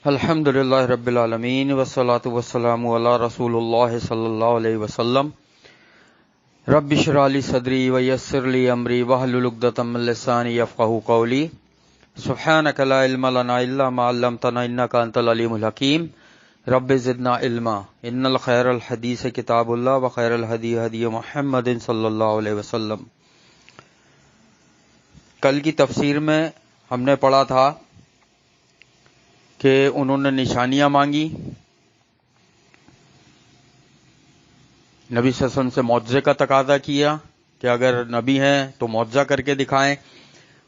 الحمدللہ رب العالمین والصلاة والسلام علی رسول اللہ صلی اللہ علیہ وسلم۔ رب اشرح لی صدری ویسر لی امری واحلل عقدۃ من لسانی یفقہوا قولی۔ سبحانک لا علم لنا الا ما علمتنا انک انت العلیم الحکیم۔ رب زدنا علما، ان الخیر الحدیث کتاب اللہ وخیر الہدی ہدی محمد صلی اللہ علیہ وسلم۔ کل کی تفسیر میں ہم نے پڑھا تھا کہ انہوں نے نشانیاں مانگی، نبی صلی اللہ علیہ وسلم سے معجزے کا تقاضا کیا کہ اگر نبی ہیں تو معجزہ کر کے دکھائیں۔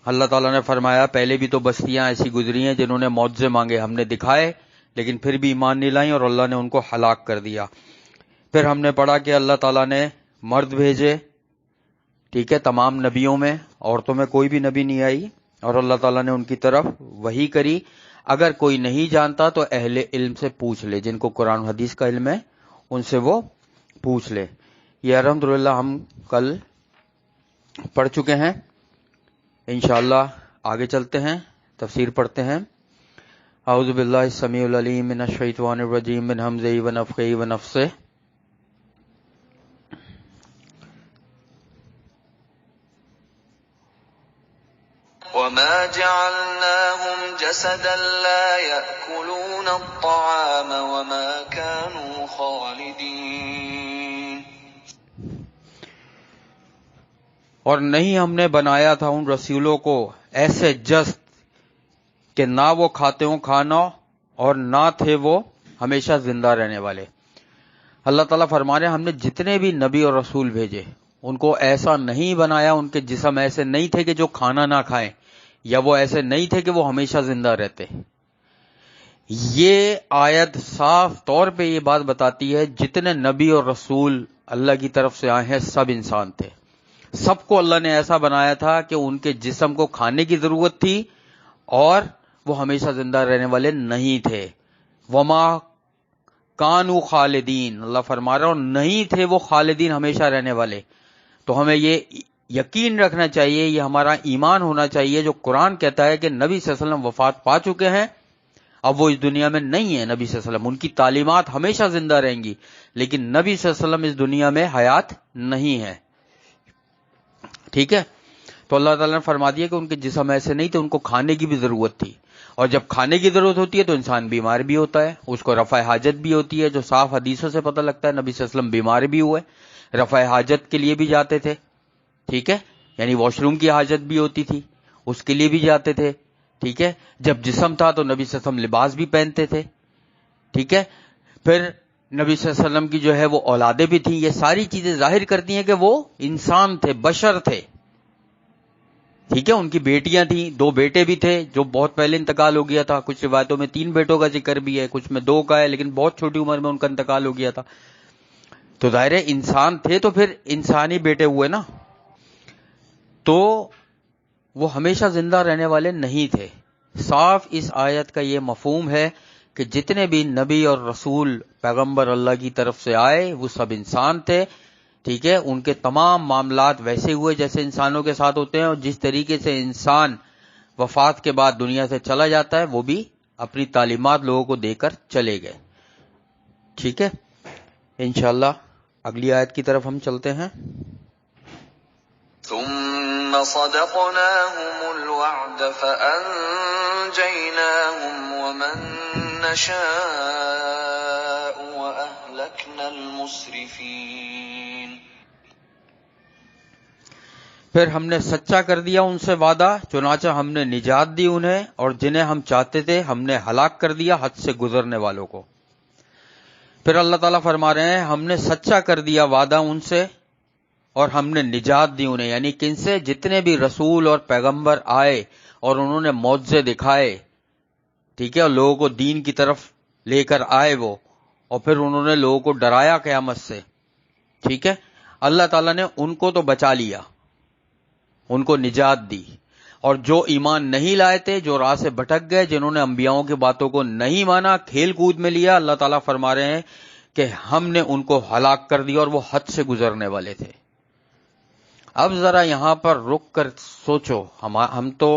اللہ تعالیٰ نے فرمایا پہلے بھی تو بستیاں ایسی گزری ہیں جنہوں نے معجزے مانگے، ہم نے دکھائے لیکن پھر بھی ایمان نہیں لائیں اور اللہ نے ان کو ہلاک کر دیا۔ پھر ہم نے پڑھا کہ اللہ تعالیٰ نے مرد بھیجے، ٹھیک ہے، تمام نبیوں میں، عورتوں میں کوئی بھی نبی نہیں آئی، اور اللہ تعالیٰ نے ان کی طرف وحی کری۔ اگر کوئی نہیں جانتا تو اہل علم سے پوچھ لے، جن کو قرآن و حدیث کا علم ہے ان سے وہ پوچھ لے۔ یہ الحمدللہ ہم کل پڑھ چکے ہیں، انشاءاللہ آگے چلتے ہیں، تفسیر پڑھتے ہیں۔ اعوذ باللہ السمیع العلیم من الشیطان الرجیم من ہمزہ ونفخہ ونفثہ۔ وما جعلناهم جسدا لا يأكلون الطعام وما كانوا خالدين۔ اور نہیں ہم نے بنایا تھا ان رسولوں کو ایسے جست کہ نہ وہ کھاتے ہوں کھانا اور نہ تھے وہ ہمیشہ زندہ رہنے والے۔ اللہ تعالیٰ فرما رہے ہیں ہم نے جتنے بھی نبی اور رسول بھیجے ان کو ایسا نہیں بنایا، ان کے جسم ایسے نہیں تھے کہ جو کھانا نہ کھائیں، یا وہ ایسے نہیں تھے کہ وہ ہمیشہ زندہ رہتے۔ یہ آیت صاف طور پہ یہ بات بتاتی ہے جتنے نبی اور رسول اللہ کی طرف سے آئے ہیں سب انسان تھے، سب کو اللہ نے ایسا بنایا تھا کہ ان کے جسم کو کھانے کی ضرورت تھی اور وہ ہمیشہ زندہ رہنے والے نہیں تھے۔ وما کانوا خالدین، اللہ فرما رہا ہوں نہیں تھے وہ خالدین ہمیشہ رہنے والے۔ تو ہمیں یہ یقین رکھنا چاہیے، یہ ہمارا ایمان ہونا چاہیے جو قرآن کہتا ہے کہ نبی صلی اللہ علیہ وسلم وفات پا چکے ہیں، اب وہ اس دنیا میں نہیں ہے۔ نبی صلی اللہ علیہ وسلم، ان کی تعلیمات ہمیشہ زندہ رہیں گی، لیکن نبی صلی اللہ علیہ وسلم اس دنیا میں حیات نہیں ہے، ٹھیک ہے۔ تو اللہ تعالیٰ نے فرما دیا کہ ان کے جسم ایسے نہیں تھے، ان کو کھانے کی بھی ضرورت تھی، اور جب کھانے کی ضرورت ہوتی ہے تو انسان بیمار بھی ہوتا ہے، اس کو رفع حاجت بھی ہوتی ہے، جو صاف حدیثوں سے پتہ لگتا ہے۔ نبی صلی اللہ علیہ وسلم بیمار بھی ہوئے، رفع حاجت کے لیے بھی جاتے تھے، ٹھیک ہے، یعنی واش روم کی حاجت بھی ہوتی تھی، اس کے لیے بھی جاتے تھے، ٹھیک ہے۔ جب جسم تھا تو نبی صلی اللہ علیہ وسلم لباس بھی پہنتے تھے، ٹھیک ہے۔ پھر نبی صلی اللہ علیہ وسلم کی جو ہے وہ اولادیں بھی تھیں۔ یہ ساری چیزیں ظاہر کرتی ہیں کہ وہ انسان تھے، بشر تھے، ٹھیک ہے۔ ان کی بیٹیاں تھیں، 2 بیٹے بھی تھے جو بہت پہلے انتقال ہو گیا تھا، کچھ روایتوں میں 3 بیٹوں کا ذکر بھی ہے، کچھ میں 2 کا ہے، لیکن بہت چھوٹی عمر میں ان کا انتقال ہو گیا تھا۔ تو ظاہر ہے انسان تھے تو پھر انسانی بیٹے ہوئے نا، تو وہ ہمیشہ زندہ رہنے والے نہیں تھے۔ صاف اس آیت کا یہ مفہوم ہے کہ جتنے بھی نبی اور رسول پیغمبر اللہ کی طرف سے آئے وہ سب انسان تھے، ٹھیک ہے۔ ان کے تمام معاملات ویسے ہوئے جیسے انسانوں کے ساتھ ہوتے ہیں، اور جس طریقے سے انسان وفات کے بعد دنیا سے چلا جاتا ہے وہ بھی اپنی تعلیمات لوگوں کو دے کر چلے گئے، ٹھیک ہے۔ انشاءاللہ اگلی آیت کی طرف ہم چلتے ہیں۔ ثم صدقناهم الوعد فأنجيناهم ومن نشاء وأهلكنا المسرفين۔ پھر ہم نے سچا کر دیا ان سے وعدہ، چنانچہ ہم نے نجات دی انہیں، اور جنہیں ہم چاہتے تھے ہم نے ہلاک کر دیا حد سے گزرنے والوں کو۔ پھر اللہ تعالیٰ فرما رہے ہیں ہم نے سچا کر دیا وعدہ ان سے اور ہم نے نجات دی انہیں، یعنی کن سے؟ جتنے بھی رسول اور پیغمبر آئے اور انہوں نے معجزے دکھائے، ٹھیک ہے، اور لوگوں کو دین کی طرف لے کر آئے وہ، اور پھر انہوں نے لوگوں کو ڈرایا قیامت سے، ٹھیک ہے۔ اللہ تعالیٰ نے ان کو تو بچا لیا، ان کو نجات دی، اور جو ایمان نہیں لائے تھے، جو راہ سے بھٹک گئے، جنہوں نے انبیاؤں کی باتوں کو نہیں مانا، کھیل کود میں لیا، اللہ تعالیٰ فرما رہے ہیں کہ ہم نے ان کو ہلاک کر دیا اور وہ حد سے گزرنے والے تھے۔ اب ذرا یہاں پر رک کر سوچو، ہم تو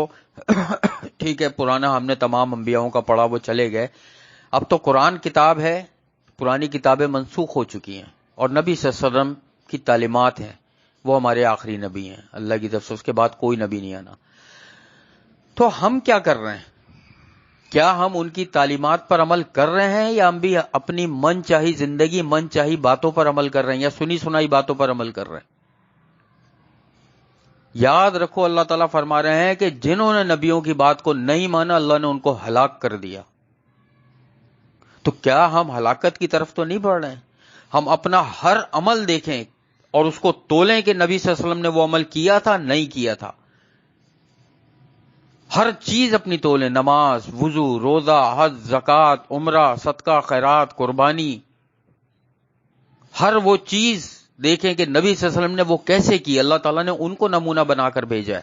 ٹھیک ہے پرانا ہم نے تمام انبیاؤں کا پڑھا، وہ چلے گئے، اب تو قرآن کتاب ہے، پرانی کتابیں منسوخ ہو چکی ہیں اور نبی صلی اللہ علیہ وسلم کی تعلیمات ہیں، وہ ہمارے آخری نبی ہیں اللہ کی طرف سے، اس کے بعد کوئی نبی نہیں آنا۔ تو ہم کیا کر رہے ہیں؟ کیا ہم ان کی تعلیمات پر عمل کر رہے ہیں، یا ہم بھی اپنی من چاہی زندگی، من چاہی باتوں پر عمل کر رہے ہیں، یا سنی سنائی باتوں پر عمل کر رہے ہیں؟ یاد رکھو اللہ تعالیٰ فرما رہے ہیں کہ جنہوں نے نبیوں کی بات کو نہیں مانا اللہ نے ان کو ہلاک کر دیا۔ تو کیا ہم ہلاکت کی طرف تو نہیں بڑھ رہے ہیں؟ ہم اپنا ہر عمل دیکھیں اور اس کو تولیں کہ نبی صلی اللہ علیہ وسلم نے وہ عمل کیا تھا نہیں کیا تھا۔ ہر چیز اپنی تولیں، نماز، وضو، روزہ، حج، زکوٰۃ، عمرہ، صدقہ، خیرات، قربانی، ہر وہ چیز دیکھیں کہ نبی صلی اللہ علیہ وسلم نے وہ کیسے کی، اللہ تعالیٰ نے ان کو نمونہ بنا کر بھیجا ہے۔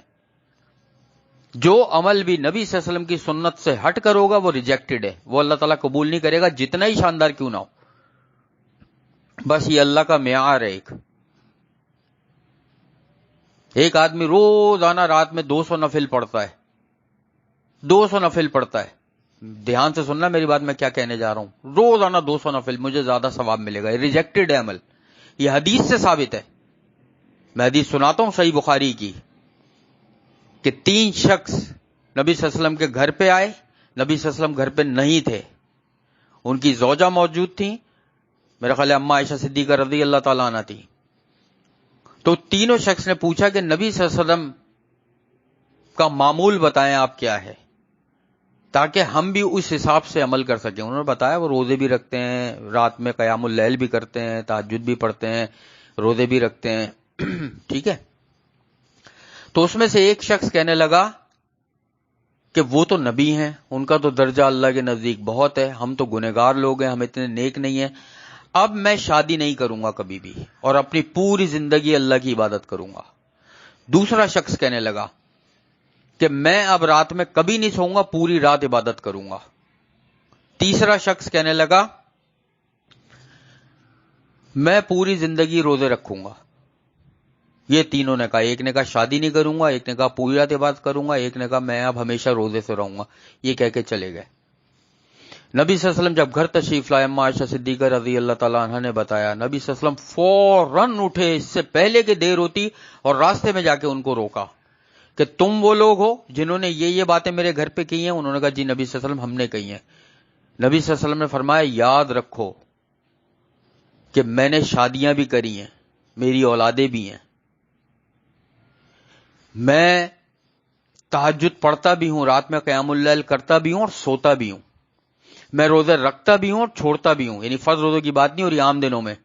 جو عمل بھی نبی صلی اللہ علیہ وسلم کی سنت سے ہٹ کر ہوگا وہ ریجیکٹڈ ہے، وہ اللہ تعالیٰ قبول نہیں کرے گا، جتنا ہی شاندار کیوں نہ ہو۔ بس یہ اللہ کا معیار ہے۔ ایک آدمی روزانہ رات میں 200 نفل پڑھتا ہے، 200 نفل پڑھتا ہے، دھیان سے سننا میری بات، میں کیا کہنے جا رہا ہوں، روزانہ 200 نفل، مجھے زیادہ ثواب ملے گا، یہ ریجیکٹڈ ہے عمل، یہ حدیث سے ثابت ہے۔ میں حدیث سناتا ہوں صحیح بخاری کی، کہ 3 شخص نبی صلی اللہ علیہ وسلم کے گھر پہ آئے، نبی صلی اللہ علیہ وسلم گھر پہ نہیں تھے، ان کی زوجہ موجود تھیں، میرا خیال ہے اما عائشہ صدیقہ رضی اللہ تعالیٰ عنہ تھی۔ تو تینوں شخص نے پوچھا کہ نبی صلی اللہ علیہ وسلم کا معمول بتائیں آپ کیا ہے، تاکہ ہم بھی اس حساب سے عمل کر سکیں۔ انہوں نے بتایا وہ روزے بھی رکھتے ہیں، رات میں قیام اللیل بھی کرتے ہیں، تہجد بھی پڑھتے ہیں، روزے بھی رکھتے ہیں، ٹھیک ہے۔ تو اس میں سے ایک شخص کہنے لگا کہ وہ تو نبی ہیں، ان کا تو درجہ اللہ کے نزدیک بہت ہے، ہم تو گنہگار لوگ ہیں، ہم اتنے نیک نہیں ہیں، اب میں شادی نہیں کروں گا کبھی بھی، اور اپنی پوری زندگی اللہ کی عبادت کروں گا۔ دوسرا شخص کہنے لگا کہ میں اب رات میں کبھی نہیں سوؤں گا، پوری رات عبادت کروں گا۔ تیسرا شخص کہنے لگا میں پوری زندگی روزے رکھوں گا۔ یہ تینوں نے کہا، ایک نے کہا شادی نہیں کروں گا، ایک نے کہا پوری رات عبادت کروں گا، ایک نے کہا میں اب ہمیشہ روزے سے رہوں گا۔ یہ کہہ کے چلے گئے۔ نبی صلی اللہ علیہ وسلم جب گھر تشریف لائے، اما عائشہ صدیقہ رضی اللہ تعالیٰ عنہ نے بتایا، نبی صلی اللہ علیہ وسلم فوراً اٹھے، اس سے پہلے کہ دیر ہوتی، اور راستے میں جا کے ان کو روکا کہ تم وہ لوگ ہو جنہوں نے یہ باتیں میرے گھر پہ کی ہیں؟ انہوں نے کہا جی نبی صلی اللہ علیہ وسلم ہم نے کہی ہیں۔ نبی صلی اللہ علیہ وسلم نے فرمایا یاد رکھو کہ میں نے شادیاں بھی کری ہیں، میری اولادیں بھی ہیں، میں تہجد پڑھتا بھی ہوں، رات میں قیام اللیل کرتا بھی ہوں اور سوتا بھی ہوں، میں روزے رکھتا بھی ہوں اور چھوڑتا بھی ہوں، یعنی فرض روزے کی بات نہیں، اور عام دنوں میں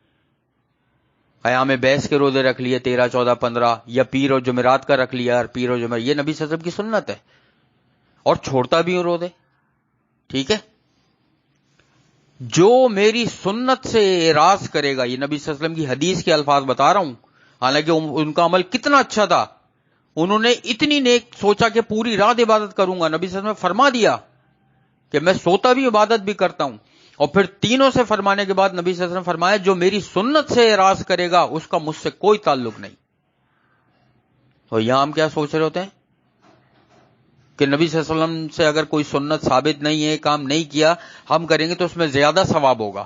قیام بیس کے روزے رکھ لیے 13، 14، 15، یا پیر اور جمعرات کا رکھ لیا، پیر اور جمعرات، یہ نبی صلی اللہ علیہ وسلم کی سنت ہے، اور چھوڑتا بھی ہوں روزے، ٹھیک ہے۔ جو میری سنت سے اعراض کرے گا، یہ نبی صلی اللہ علیہ وسلم کی حدیث کے الفاظ بتا رہا ہوں، حالانکہ ان کا عمل کتنا اچھا تھا، انہوں نے اتنی نیک سوچا کہ پوری رات عبادت کروں گا، نبی صلی اللہ علیہ وسلم نے فرما دیا کہ میں سوتا بھی عبادت بھی کرتا ہوں، اور پھر تینوں سے فرمانے کے بعد نبی صلی اللہ علیہ وسلم نے فرمایا جو میری سنت سے اعراض کرے گا اس کا مجھ سے کوئی تعلق نہیں۔ تو یہاں ہم کیا سوچ رہے ہوتے ہیں کہ نبی صلی اللہ علیہ وسلم سے اگر کوئی سنت ثابت نہیں ہے، کام نہیں کیا، ہم کریں گے تو اس میں زیادہ ثواب ہوگا۔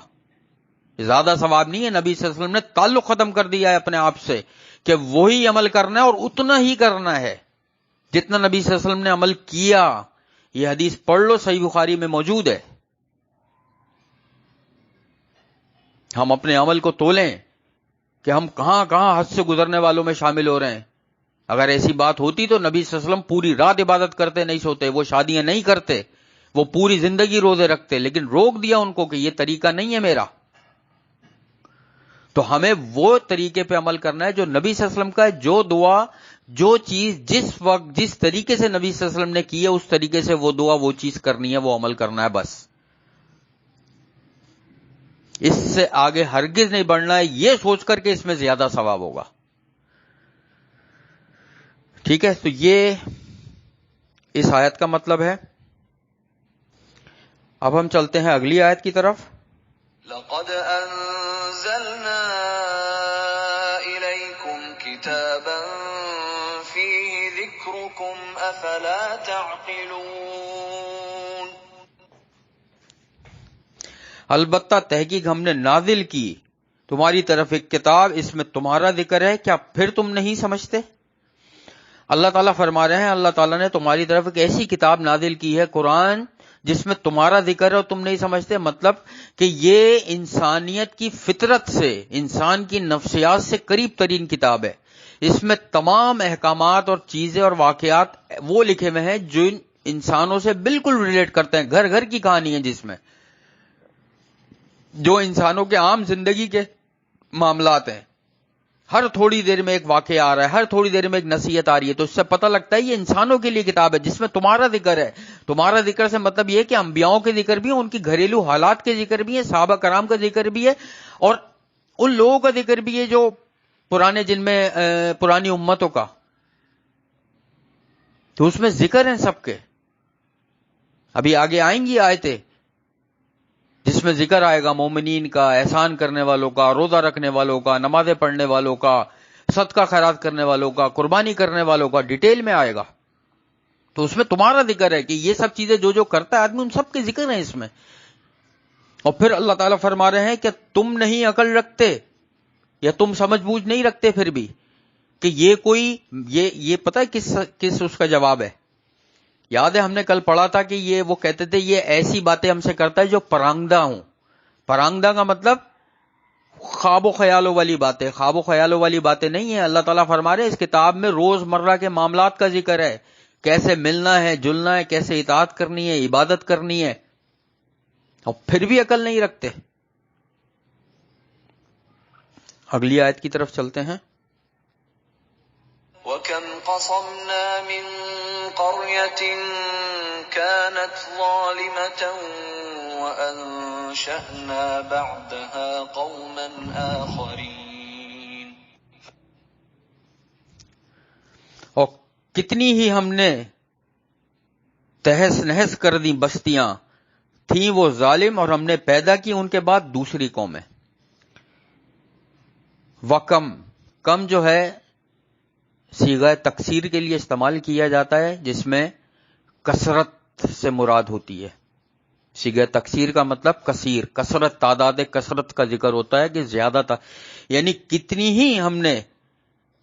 زیادہ ثواب نہیں ہے، نبی صلی اللہ علیہ وسلم نے تعلق ختم کر دیا ہے اپنے آپ سے کہ وہی عمل کرنا ہے اور اتنا ہی کرنا ہے جتنا نبی صلی اللہ علیہ وسلم نے عمل کیا۔ یہ حدیث پڑھ لو، صحیح بخاری میں موجود ہے۔ ہم اپنے عمل کو تولیں کہ ہم کہاں کہاں حد سے گزرنے والوں میں شامل ہو رہے ہیں۔ اگر ایسی بات ہوتی تو نبی صلی اللہ علیہ وسلم پوری رات عبادت کرتے، نہیں سوتے، وہ شادیاں نہیں کرتے، وہ پوری زندگی روزے رکھتے، لیکن روک دیا ان کو کہ یہ طریقہ نہیں ہے میرا۔ تو ہمیں وہ طریقے پہ عمل کرنا ہے جو نبی صلی اللہ علیہ وسلم کا ہے، جو دعا، جو چیز جس وقت جس طریقے سے نبی صلی اللہ علیہ وسلم نے کی ہے اس طریقے سے وہ دعا، وہ چیز کرنی ہے، وہ عمل کرنا ہے، بس۔ اس سے آگے ہرگز نہیں بڑھنا ہے یہ سوچ کر کہ اس میں زیادہ ثواب ہوگا، ٹھیک ہے۔ تو یہ اس آیت کا مطلب ہے۔ اب ہم چلتے ہیں اگلی آیت کی طرف۔ لقد انزلنا الیکم کتابا البتہ تحقیق ہم نے نازل کی تمہاری طرف ایک کتاب، اس میں تمہارا ذکر ہے، کیا پھر تم نہیں سمجھتے؟ اللہ تعالیٰ فرما رہے ہیں اللہ تعالیٰ نے تمہاری طرف ایک ایسی کتاب نازل کی ہے قرآن جس میں تمہارا ذکر ہے اور تم نہیں سمجھتے. مطلب کہ یہ انسانیت کی فطرت سے، انسان کی نفسیات سے قریب ترین کتاب ہے. اس میں تمام احکامات اور چیزیں اور واقعات وہ لکھے ہوئے ہیں جو انسانوں سے بالکل ریلیٹ کرتے ہیں. گھر گھر کی کہانی ہے جس میں جو انسانوں کے عام زندگی کے معاملات ہیں. ہر تھوڑی دیر میں ایک واقعہ آ رہا ہے، ہر تھوڑی دیر میں ایک نصیحت آ رہی ہے. تو اس سے پتہ لگتا ہے یہ انسانوں کے لیے کتاب ہے جس میں تمہارا ذکر ہے. تمہارا ذکر سے مطلب یہ کہ انبیاؤں کے ذکر بھی ہے، ان کی گھریلو حالات کے ذکر بھی ہے، صحابہ کرام کا ذکر بھی ہے، اور ان لوگوں کا ذکر بھی ہے جو پرانے، جن میں پرانی امتوں کا. تو اس میں ذکر ہیں سب کے. ابھی آگے آئیں گی آیتیں جس میں ذکر آئے گا مومنین کا، احسان کرنے والوں کا، روزہ رکھنے والوں کا، نمازیں پڑھنے والوں کا، صدقہ خیرات کرنے والوں کا، قربانی کرنے والوں کا، ڈیٹیل میں آئے گا. تو اس میں تمہارا ذکر ہے کہ یہ سب چیزیں جو جو کرتا ہے آدمی، ان سب کے ذکر ہیں اس میں. اور پھر اللہ تعالیٰ فرما رہے ہیں کہ تم نہیں عقل رکھتے یا تم سمجھ بوجھ نہیں رکھتے پھر بھی کہ یہ کوئی یہ پتہ ہے کس اس کا جواب ہے؟ یاد ہے ہم نے کل پڑھا تھا کہ یہ وہ کہتے تھے یہ ایسی باتیں ہم سے کرتا ہے جو پرانگدہ ہوں. پرانگدہ کا مطلب خواب و خیالوں والی باتیں. خواب و خیالوں والی باتیں نہیں ہیں. اللہ تعالیٰ فرما رہے ہیں اس کتاب میں روز مرہ کے معاملات کا ذکر ہے، کیسے ملنا ہے، جلنا ہے، کیسے اطاعت کرنی ہے، عبادت کرنی ہے. اور پھر بھی عقل نہیں رکھتے. اگلی آیت کی طرف چلتے ہیں. وَكَمْ قَصَمْنَا مِنْ قَرْيَةٍ كَانَتْ ظَالِمَةً وَأَنشَأْنَا بَعْدَهَا قَوْمًا آخَرِينَ. اور کتنی ہی ہم نے تہس نہس کر دی بستیاں تھیں وہ ظالم، اور ہم نے پیدا کی ان کے بعد دوسری قومیں. وکم، کم جو ہے صیغہ تکثیر کے لیے استعمال کیا جاتا ہے جس میں کثرت سے مراد ہوتی ہے. صیغہ تکثیر کا مطلب کثیر، کثرت، تعداد کثرت کا ذکر ہوتا ہے کہ زیادہ یعنی کتنی ہی ہم نے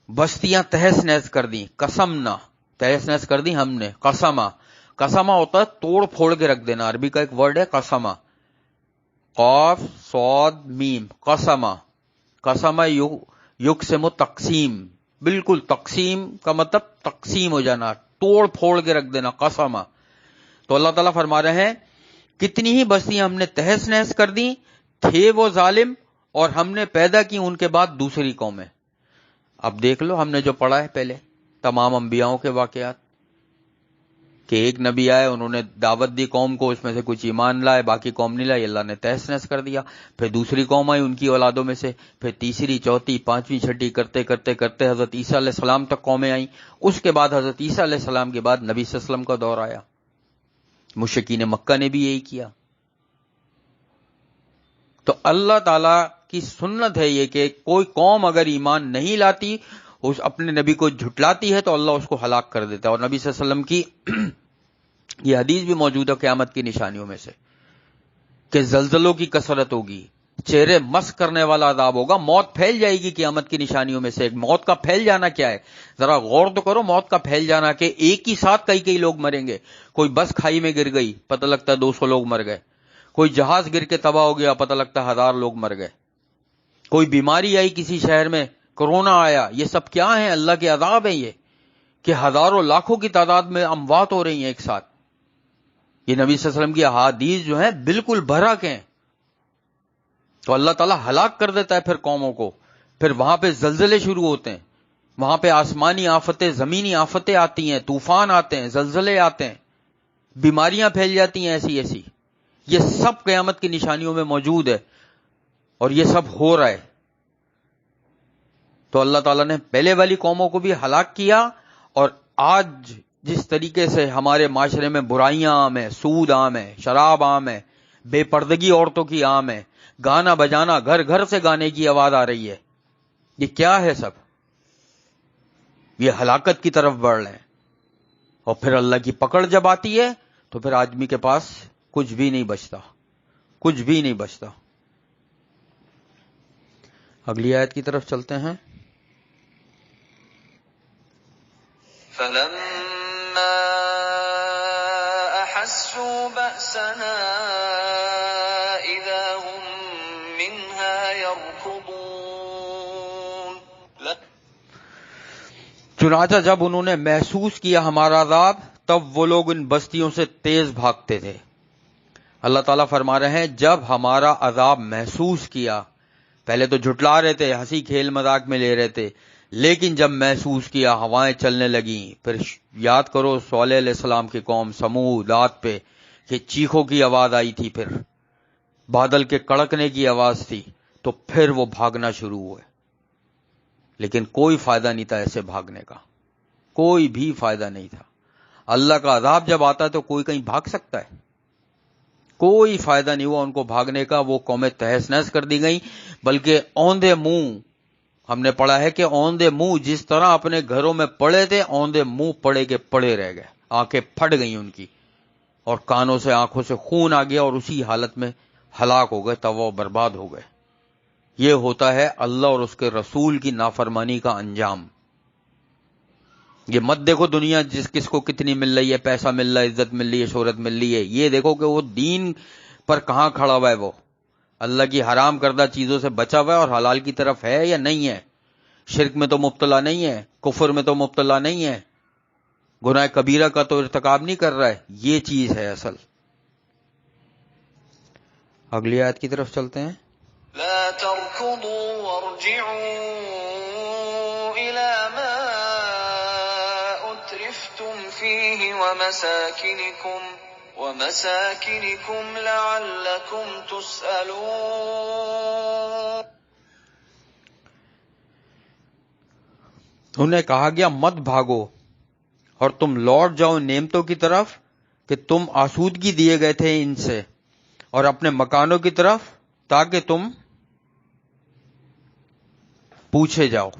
بستیاں تہس نہس کر دی. قسمنا، تہس نہس کر دی ہم نے. قسمہ، قسمہ ہوتا ہے توڑ پھوڑ کے رکھ دینا. عربی کا ایک ورڈ ہے قسمہ، قاف صاد میم. قسمہ، قسمہ یقسم تقسیم، بالکل تقسیم کا مطلب تقسیم ہو جانا، توڑ پھوڑ کے رکھ دینا. قسمہ. تو اللہ تعالیٰ فرما رہے ہیں کتنی ہی بستیاں ہم نے تہس نہس کر دی، تھے وہ ظالم، اور ہم نے پیدا کی ان کے بعد دوسری قومیں. اب دیکھ لو ہم نے جو پڑھا ہے پہلے تمام انبیاؤں کے واقعات، کہ ایک نبی آئے، انہوں نے دعوت دی قوم کو، اس میں سے کچھ ایمان لائے، باقی قوم نہیں لائی، اللہ نے تہس نہس کر دیا. پھر دوسری قوم آئی ان کی اولادوں میں سے، پھر تیسری، چوتھی، پانچویں، چھٹی کرتے کرتے کرتے حضرت عیسیٰ علیہ السلام تک قومیں آئیں. اس کے بعد حضرت عیسیٰ علیہ السلام کے بعد نبی صلی اللہ علیہ وسلم کا دور آیا. مشرکین مکہ نے بھی یہی کیا. تو اللہ تعالیٰ کی سنت ہے یہ کہ کوئی قوم اگر ایمان نہیں لاتی، اس اپنے نبی کو جھٹلاتی ہے، تو اللہ اس کو ہلاک کر دیتا ہے. اور نبی صلی اللہ علیہ وسلم کی یہ حدیث بھی موجود ہے قیامت کی نشانیوں میں سے کہ زلزلوں کی کثرت ہوگی، چہرے مسخ کرنے والا عذاب ہوگا، موت پھیل جائے گی. قیامت کی نشانیوں میں سے ایک موت کا پھیل جانا کیا ہے؟ ذرا غور تو کرو. موت کا پھیل جانا کہ ایک ہی ساتھ کئی لوگ مریں گے. کوئی بس کھائی میں گر گئی، پتہ لگتا ہے 200 لوگ مر گئے. کوئی جہاز گر کے تباہ ہو گیا، پتہ لگتا ہے 1000 لوگ مر گئے. کوئی بیماری آئی کسی شہر میں، کرونا آیا. یہ سب کیا ہیں؟ اللہ کے عذاب ہیں یہ، کہ ہزاروں لاکھوں کی تعداد میں اموات ہو رہی ہیں ایک ساتھ. یہ نبی صلی اللہ علیہ وسلم کی احادیث جو ہیں بالکل برحق ہیں. تو اللہ تعالیٰ ہلاک کر دیتا ہے پھر قوموں کو. پھر وہاں پہ زلزلے شروع ہوتے ہیں، وہاں پہ آسمانی آفتیں، زمینی آفتیں آتی ہیں، طوفان آتے ہیں، زلزلے آتے ہیں، بیماریاں پھیل جاتی ہیں ایسی ایسی. یہ سب قیامت کی نشانیوں میں موجود ہے اور یہ سب ہو رہا ہے. تو اللہ تعالیٰ نے پہلے والی قوموں کو بھی ہلاک کیا. اور آج جس طریقے سے ہمارے معاشرے میں برائیاں عام ہیں، سود عام ہے، شراب عام ہے، بے پردگی عورتوں کی عام ہے، گانا بجانا، گھر گھر سے گانے کی آواز آ رہی ہے، یہ کیا ہے؟ سب یہ ہلاکت کی طرف بڑھ رہے ہیں. اور پھر اللہ کی پکڑ جب آتی ہے تو پھر آدمی کے پاس کچھ بھی نہیں بچتا. کچھ بھی نہیں بچتا. اگلی آیت کی طرف چلتے ہیں. فَلَمَّا أَحَسُّوا بَأْسَنَا إِذَا هُم مِّنْهَا يَرْكُضُونَ. چنانچہ جب انہوں نے محسوس کیا ہمارا عذاب تب وہ لوگ ان بستیوں سے تیز بھاگتے تھے. اللہ تعالیٰ فرما رہے ہیں جب ہمارا عذاب محسوس کیا، پہلے تو جھٹلا رہے تھے، ہنسی کھیل مذاق میں لے رہے تھے، لیکن جب محسوس کیا ہوائیں چلنے لگیں. پھر یاد کرو صالح علیہ السلام کی قوم سمود عاد پہ کہ چیخوں کی آواز آئی تھی، پھر بادل کے کڑکنے کی آواز تھی، تو پھر وہ بھاگنا شروع ہوئے. لیکن کوئی فائدہ نہیں تھا ایسے بھاگنے کا، کوئی بھی فائدہ نہیں تھا. اللہ کا عذاب جب آتا ہے تو کوئی کہیں بھاگ سکتا ہے؟ کوئی فائدہ نہیں ہوا ان کو بھاگنے کا. وہ قومیں تہس نہس کر دی گئیں، بلکہ اوندے منہ، ہم نے پڑھا ہے کہ اوندے منہ جس طرح اپنے گھروں میں پڑے تھے، اوندے منہ پڑے کے پڑے رہ گئے. آنکھیں پھٹ گئیں ان کی، اور کانوں سے آنکھوں سے خون آ گیا، اور اسی حالت میں ہلاک ہو گئے، تباہ و برباد ہو گئے. یہ ہوتا ہے اللہ اور اس کے رسول کی نافرمانی کا انجام. یہ مت دیکھو دنیا کس کو کتنی مل رہی ہے، پیسہ مل رہا ہے، عزت مل رہی ہے، شہرت مل رہی ہے. یہ دیکھو کہ وہ دین پر کہاں کھڑا ہوا ہے، وہ اللہ کی حرام کردہ چیزوں سے بچا ہوا ہے اور حلال کی طرف ہے یا نہیں ہے. شرک میں تو مبتلا نہیں ہے، کفر میں تو مبتلا نہیں ہے، گناہ کبیرہ کا تو ارتکاب نہیں کر رہا ہے. یہ چیز ہے اصل. اگلی آیت کی طرف چلتے ہیں. لا تركضوا وارجعوا إلى ما أترفتم فيه ومساكنكم لعلكم تسألون. انہیں کہا گیا مت بھاگو اور تم لوٹ جاؤ نعمتوں کی طرف کہ تم آسودگی دیے گئے تھے ان سے، اور اپنے مکانوں کی طرف تاکہ تم پوچھے جاؤ.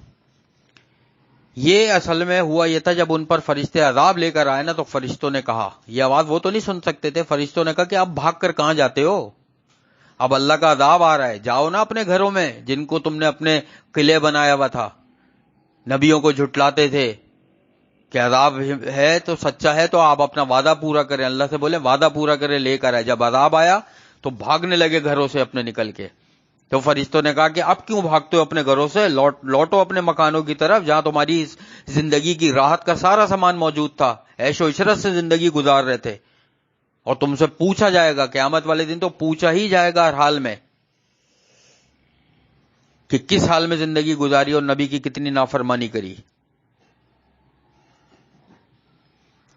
یہ اصل میں ہوا یہ تھا جب ان پر فرشتے عذاب لے کر آئے نا، تو فرشتوں نے کہا، یہ آواز وہ تو نہیں سن سکتے تھے، فرشتوں نے کہا کہ اب بھاگ کر کہاں جاتے ہو، اب اللہ کا عذاب آ رہا ہے، جاؤ نا اپنے گھروں میں جن کو تم نے اپنے قلعے بنایا ہوا تھا. نبیوں کو جھٹلاتے تھے کہ عذاب ہے تو سچا ہے، تو آپ اپنا وعدہ پورا کریں. اللہ سے بولے وعدہ پورا کریں، لے کر آئے. جب عذاب آیا تو بھاگنے لگے گھروں سے اپنے نکل کے. تو فرشتوں نے کہا کہ اب کیوں بھاگتے ہو اپنے گھروں سے، لوٹو اپنے مکانوں کی طرف جہاں تمہاری زندگی کی راحت کا سارا سامان موجود تھا، عیش و عشرت سے زندگی گزار رہے تھے. اور تم سے پوچھا جائے گا قیامت والے دن، تو پوچھا ہی جائے گا ہر حال میں کہ کس حال میں زندگی گزاری اور نبی کی کتنی نافرمانی کری.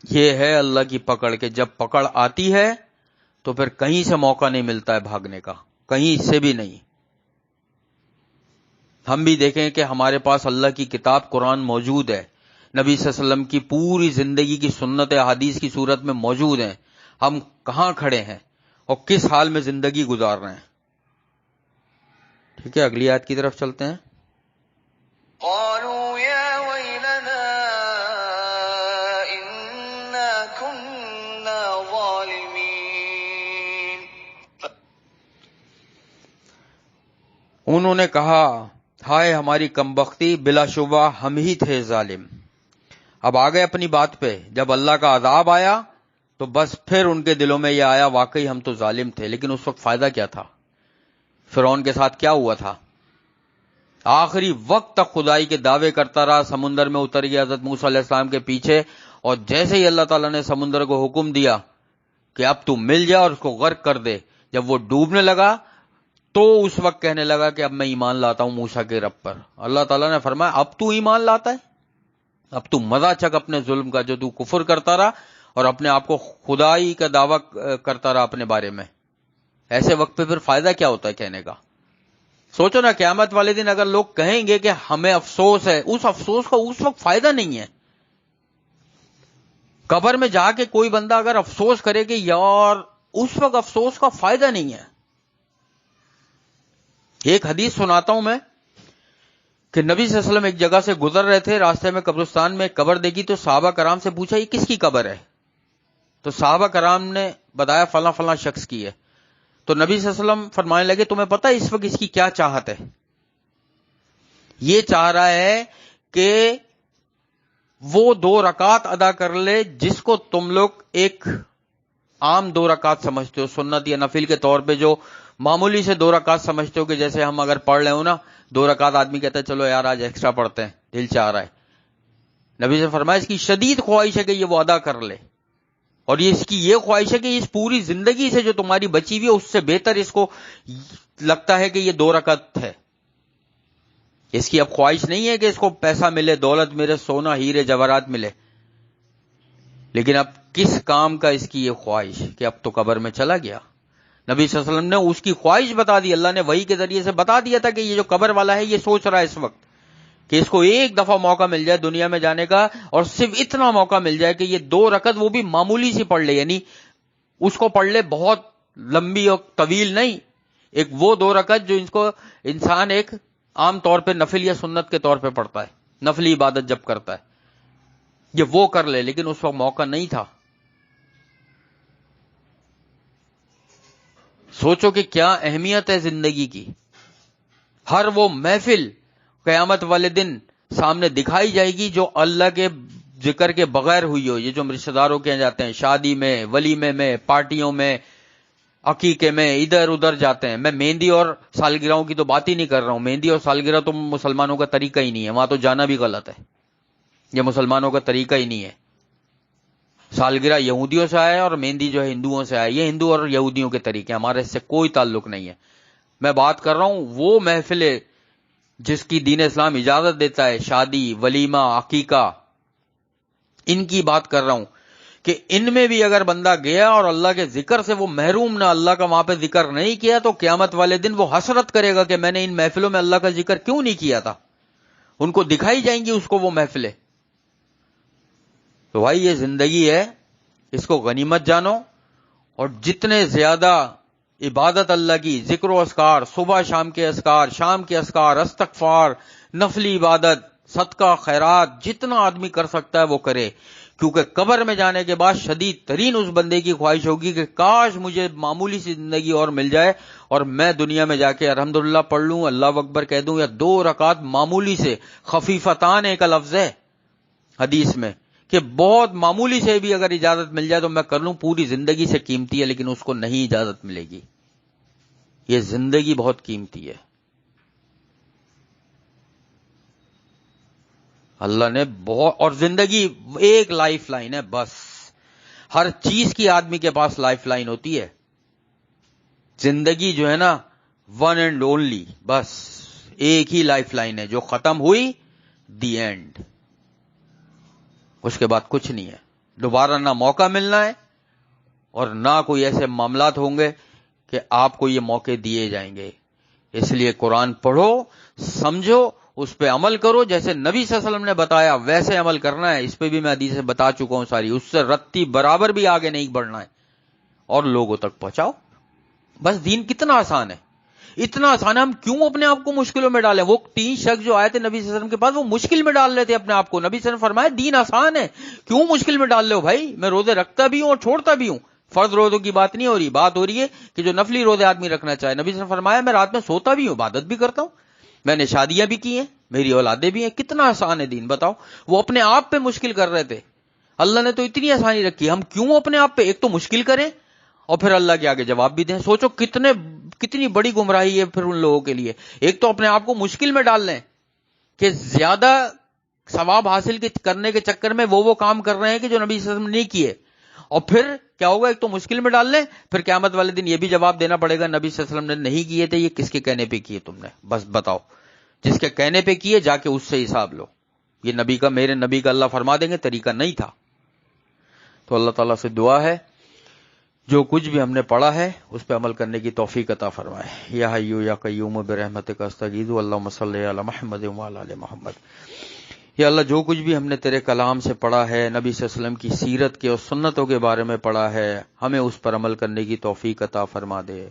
یہ ہے اللہ کی پکڑ کے جب پکڑ آتی ہے تو پھر کہیں سے موقع نہیں ملتا ہے بھاگنے کا، کہیں سے بھی نہیں. ہم بھی دیکھیں کہ ہمارے پاس اللہ کی کتاب قرآن موجود ہے، نبی صلی اللہ علیہ وسلم کی پوری زندگی کی سنت احادیث کی صورت میں موجود ہیں. ہم کہاں کھڑے ہیں اور کس حال میں زندگی گزار رہے ہیں. ٹھیک ہے، اگلی آیت کی طرف چلتے ہیں. قالوا يا ويلنا إنا كنا ظالمين. انہوں نے کہا ہائے ہماری کمبختی، بلا شبہ ہم ہی تھے ظالم. اب آگئے اپنی بات پہ، جب اللہ کا عذاب آیا تو بس پھر ان کے دلوں میں یہ آیا واقعی ہم تو ظالم تھے. لیکن اس وقت فائدہ کیا تھا؟ فرعون کے ساتھ کیا ہوا تھا؟ آخری وقت تک خدائی کے دعوے کرتا رہا، سمندر میں اتر گیا حضرت موسیٰ علیہ السلام کے پیچھے، اور جیسے ہی اللہ تعالیٰ نے سمندر کو حکم دیا کہ اب تو مل جا اور اس کو غرق کر دے، جب وہ ڈوبنے لگا تو اس وقت کہنے لگا کہ اب میں ایمان لاتا ہوں موسیٰ کے رب پر. اللہ تعالیٰ نے فرمایا اب تو ایمان لاتا ہے، اب تو مزہ چک اپنے ظلم کا، جو تو کفر کرتا رہا اور اپنے آپ کو خدائی کا دعویٰ کرتا رہا اپنے بارے میں. ایسے وقت پہ پھر فائدہ کیا ہوتا ہے کہنے کا؟ سوچو نا قیامت والے دن اگر لوگ کہیں گے کہ ہمیں افسوس ہے، اس افسوس کا اس وقت فائدہ نہیں ہے. قبر میں جا کے کوئی بندہ اگر افسوس کرے کہ یار، اس وقت افسوس کا فائدہ نہیں ہے. ایک حدیث سناتا ہوں میں کہ نبی صلی اللہ علیہ وسلم ایک جگہ سے گزر رہے تھے، راستے میں قبرستان میں ایک قبر دیکھی تو صحابہ کرام سے پوچھا یہ کس کی قبر ہے؟ تو صحابہ کرام نے بتایا فلاں فلاں شخص کی ہے. تو نبی صلی اللہ علیہ وسلم فرمانے لگے تمہیں پتہ ہے اس وقت اس کی کیا چاہت ہے؟ یہ چاہ رہا ہے کہ وہ 2 رکعت ادا کر لے جس کو تم لوگ ایک عام 2 رکعت سمجھتے ہو، سنت یا نفل کے طور پہ جو معمولی سے 2 رکعت سمجھتے ہو، کہ جیسے ہم اگر پڑھ رہے ہو نا 2 رکعت، آدمی کہتا ہے چلو یار آج ایکسٹرا پڑھتے ہیں، دل چاہ رہا ہے. نبی سے فرمایا اس کی شدید خواہش ہے کہ یہ وہ ادا کر لے، اور یہ اس کی یہ خواہش ہے کہ اس پوری زندگی سے جو تمہاری بچی ہوئی ہے اس سے بہتر اس کو لگتا ہے کہ یہ 2 رکعت ہے. اس کی اب خواہش نہیں ہے کہ اس کو پیسہ ملے، دولت ملے، سونا ہیرے جواہرات ملے، لیکن اب کس کام کا اس کی یہ خواہش کہ اب تو قبر میں چلا گیا. نبی صلی اللہ علیہ وسلم نے اس کی خواہش بتا دی، اللہ نے وحی کے ذریعے سے بتا دیا تھا کہ یہ جو قبر والا ہے یہ سوچ رہا ہے اس وقت کہ اس کو ایک دفعہ موقع مل جائے دنیا میں جانے کا، اور صرف اتنا موقع مل جائے کہ یہ 2 رکعت وہ بھی معمولی سی پڑھ لے، یعنی اس کو پڑھ لے بہت لمبی اور طویل نہیں، ایک وہ 2 رکعت جو اس کو انسان ایک عام طور پہ نفل یا سنت کے طور پہ پڑھتا ہے، نفلی عبادت جب کرتا ہے، یہ وہ کر لے. لیکن اس وقت موقع نہیں تھا. سوچو کہ کیا اہمیت ہے زندگی کی. ہر وہ محفل قیامت والے دن سامنے دکھائی جائے گی جو اللہ کے ذکر کے بغیر ہوئی ہو. یہ جو ہم رشتہ داروں کے جاتے ہیں شادی میں، ولیمے میں، پارٹیوں میں، عقیقے میں، ادھر ادھر جاتے ہیں. میں مہندی اور سالگرہوں کی تو بات ہی نہیں کر رہا ہوں. مہندی اور سالگرہ تو مسلمانوں کا طریقہ ہی نہیں ہے، وہاں تو جانا بھی غلط ہے، یہ مسلمانوں کا طریقہ ہی نہیں ہے. سالگرہ یہودیوں سے آیا ہے اور مہندی جو ہے ہندوؤں سے آیا ہے. یہ ہندو اور یہودیوں کے طریقے، ہمارے اس سے کوئی تعلق نہیں ہے. میں بات کر رہا ہوں وہ محفلیں جس کی دین اسلام اجازت دیتا ہے، شادی، ولیمہ، عقیقہ، ان کی بات کر رہا ہوں کہ ان میں بھی اگر بندہ گیا اور اللہ کے ذکر سے وہ محروم نہ، اللہ کا وہاں پہ ذکر نہیں کیا، تو قیامت والے دن وہ حسرت کرے گا کہ میں نے ان محفلوں میں اللہ کا ذکر کیوں نہیں کیا تھا. ان کو دکھائی جائیں گی اس کو وہ محفلیں. تو بھائی یہ زندگی ہے، اس کو غنیمت جانو، اور جتنے زیادہ عبادت اللہ کی، ذکر و اذکار، صبح شام کے اذکار، شام کے اذکار، استغفار، نفلی عبادت، صدقہ، خیرات، جتنا آدمی کر سکتا ہے وہ کرے. کیونکہ قبر میں جانے کے بعد شدید ترین اس بندے کی خواہش ہوگی کہ کاش مجھے معمولی سی زندگی اور مل جائے اور میں دنیا میں جا کے الحمدللہ پڑھ لوں، اللہ اکبر کہہ دوں، یا 2 رکعت معمولی سے، خفیفتان ایک لفظ ہے حدیث میں کہ بہت معمولی سے بھی اگر اجازت مل جائے تو میں کر لوں. پوری زندگی سے قیمتی ہے، لیکن اس کو نہیں اجازت ملے گی. یہ زندگی بہت قیمتی ہے. اللہ نے بہت، اور زندگی ایک لائف لائن ہے بس. ہر چیز کی آدمی کے پاس لائف لائن ہوتی ہے. زندگی جو ہے نا ون اینڈ اونلی، بس ایک ہی لائف لائن ہے جو ختم ہوئی، دی اینڈ. اس کے بعد کچھ نہیں ہے. دوبارہ نہ موقع ملنا ہے اور نہ کوئی ایسے معاملات ہوں گے کہ آپ کو یہ موقع دیے جائیں گے. اس لیے قرآن پڑھو، سمجھو، اس پہ عمل کرو. جیسے نبی صلی اللہ علیہ وسلم نے بتایا ویسے عمل کرنا ہے. اس پہ بھی میں حدیثیں بتا چکا ہوں ساری، اس سے رتی برابر بھی آگے نہیں بڑھنا ہے اور لوگوں تک پہنچاؤ. بس دین کتنا آسان ہے، اتنا آسان ہے. ہم کیوں اپنے آپ کو مشکلوں میں ڈالیں؟ وہ 3 شخص جو آئے تھے نبی صلی اللہ علیہ وسلم کے پاس، وہ مشکل میں ڈال رہے تھے اپنے آپ کو. نبی صلی اللہ علیہ وسلم فرمایا دین آسان ہے، کیوں مشکل میں ڈال رہے ہو بھائی؟ میں روزے رکھتا بھی ہوں اور چھوڑتا بھی ہوں. فرض روزوں کی بات نہیں ہو رہی، بات ہو رہی ہے کہ جو نفلی روزے آدمی رکھنا چاہے. نبی صلی اللہ علیہ وسلم فرمایا میں رات میں سوتا بھی ہوں، عبادت بھی کرتا ہوں، میں نے شادیاں بھی کی ہیں، میری اولادیں بھی ہیں. کتنا آسان ہے دین، بتاؤ. وہ اپنے آپ پہ مشکل کر رہے تھے، اللہ نے تو اتنی آسانی رکھی. ہم کیوں اپنے آپ پہ ایک تو مشکل کریں اور پھر اللہ کے آگے جواب بھی دیں؟ سوچو کتنی بڑی گمراہی ہے پھر ان لوگوں کے لیے. ایک تو اپنے آپ کو مشکل میں ڈال لیں کہ زیادہ ثواب حاصل کرنے کے چکر میں وہ کام کر رہے ہیں کہ جو نبی صلی اللہ علیہ وسلم نے نہیں کیے. اور پھر کیا ہوگا؟ ایک تو مشکل میں ڈال لیں، پھر قیامت والے دن یہ بھی جواب دینا پڑے گا نبی صلی اللہ علیہ وسلم نے نہیں کیے تھے، یہ کس کے کہنے پہ کیے تم نے؟ بس بتاؤ. جس کے کہنے پہ کیے جا کے اس سے حساب لو. یہ نبی کا، میرے نبی کا اللہ فرما دیں گے طریقہ نہیں تھا. تو اللہ تعالیٰ سے دعا ہے جو کچھ بھی ہم نے پڑھا ہے اس پہ عمل کرنے کی توفیق عطا فرمائے. یا حیو یا قیوم برحمتک استغیث اللہم صلی علی محمد وعلی آل محمد. یا اللہ جو کچھ بھی ہم نے تیرے کلام سے پڑھا ہے، نبی صلی اللہ علیہ وسلم کی سیرت کے اور سنتوں کے بارے میں پڑھا ہے، ہمیں اس پر عمل کرنے کی توفیق عطا فرما دے.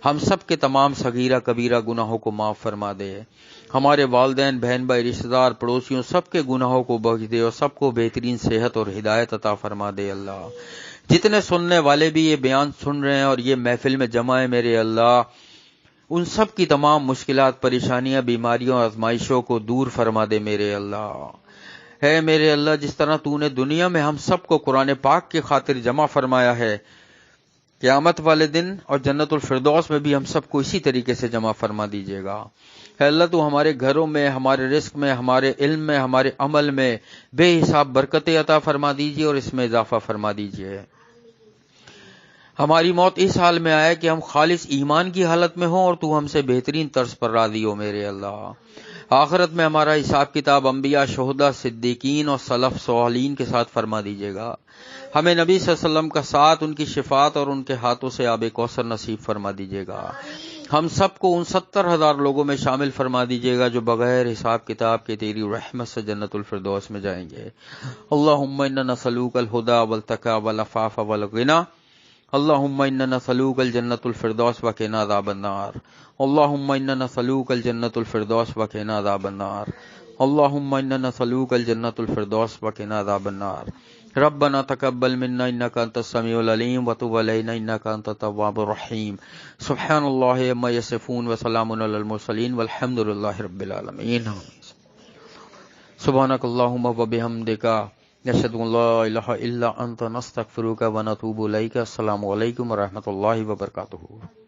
ہم سب کے تمام صغیرہ کبیرہ گناہوں کو معاف فرما دے. ہمارے والدین، بہن بھائی، رشتہ دار، پڑوسیوں، سب کے گناہوں کو بخش دے اور سب کو بہترین صحت اور ہدایت عطا فرما دے. اللہ جتنے سننے والے بھی یہ بیان سن رہے ہیں اور یہ محفل میں جمع ہے میرے اللہ، ان سب کی تمام مشکلات، پریشانیاں، بیماریوں، آزمائشوں کو دور فرما دے میرے اللہ۔ ہے میرے اللہ، جس طرح تو نے دنیا میں ہم سب کو قرآن پاک کی خاطر جمع فرمایا ہے، قیامت والے دن اور جنت الفردوس میں بھی ہم سب کو اسی طریقے سے جمع فرما دیجیے گا۔ اے اللہ، تو ہمارے گھروں میں، ہمارے رزق میں، ہمارے علم میں، ہمارے عمل میں بے حساب برکتیں عطا فرما دیجیے اور اس میں اضافہ فرما دیجیے۔ ہماری موت اس حال میں آئے کہ ہم خالص ایمان کی حالت میں ہوں اور تو ہم سے بہترین طرز پر راضی ہو میرے اللہ۔ آخرت میں ہمارا حساب کتاب انبیاء، شہداء، صدیقین اور سلف صالحین کے ساتھ فرما دیجیے گا۔ ہمیں نبی صلی اللہ علیہ وسلم کا ساتھ، ان کی شفاعت اور ان کے ہاتھوں سے آب کوثر نصیب فرما دیجیے گا۔ ہم سب کو ان 70,000 لوگوں میں شامل فرما دیجیے گا جو بغیر حساب کتاب کے تیری رحمت سے جنت الفردوس میں جائیں گے۔ اللہم انا نسألوک الہدی والتقی والعفاف والغنی، اللہم انا نسألوک الجنت الفردوس وقنا عذاب النار، اللہم انا نسألوک الجنت الفردوس وقنا عذاب النار، اللہم انا نسألوک الجنت الفردوس وقنا عذاب النار۔ ربنا تقبل منا انك انت السميع العليم وتب علينا انك انت التواب الرحيم۔ سبحان الله عما يصفون وسلام على المرسلين والحمد لله رب العالمين۔ سبحانك اللهم وبحمدك نشهد ان لا اله الا انت نستغفرك ونتوب اليك۔ السلام علیکم ورحمۃ اللہ وبرکاتہ۔